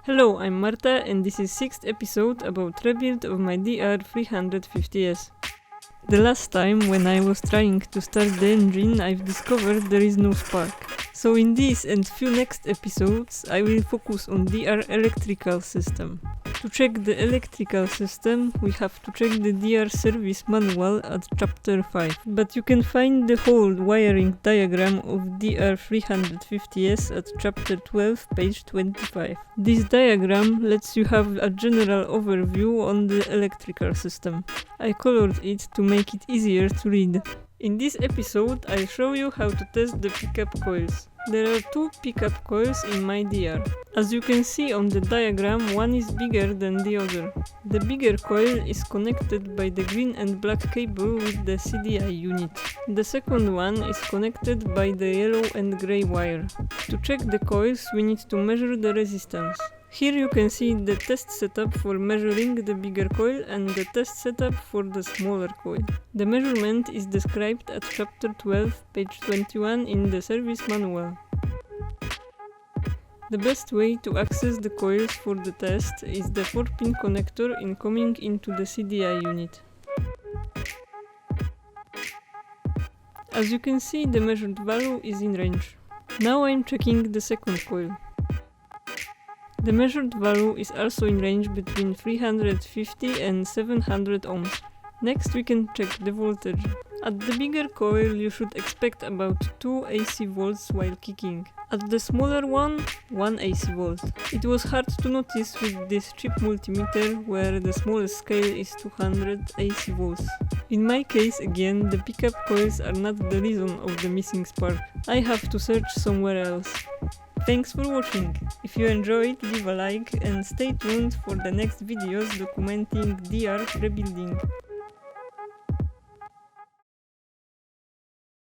Hello, I'm Marta and this is 6th episode about rebuild of my DR350S. The last time when I was trying to start the engine, I've discovered there is no spark. So in this and few next episodes, I will focus on DR electrical system. To check the electrical system, we have to check the DR service manual at chapter 5. But you can find the whole wiring diagram of DR350S at chapter 12, page 25. This diagram lets you have a general overview on the electrical system. I colored it to make it easier to read. In this episode, I'll show you how to test the pickup coils. There are two pickup coils in my DR. As you can see on the diagram, one is bigger than the other. The bigger coil is connected by the green and black cable with the CDI unit. The second one is connected by the yellow and grey wire. To check the coils, we need to measure the resistance. Here you can see the test setup for measuring the bigger coil and the test setup for the smaller coil. The measurement is described at chapter 12, page 21 in the service manual. The best way to access the coils for the test is the 4-pin connector incoming into the CDI unit. As you can see, the measured value is in range. Now I'm checking the second coil. The measured value is also in range between 350 and 700 ohms. Next we can check the voltage. At the bigger coil you should expect about 2 AC volts while kicking. At the smaller one, 1 AC volt. It was hard to notice with this cheap multimeter where the smallest scale is 200 AC volts. In my case again, the pickup coils are not the reason of the missing spark. I have to search somewhere else. Thanks for watching. If you enjoyed, leave a like and stay tuned for the next videos documenting DR rebuilding.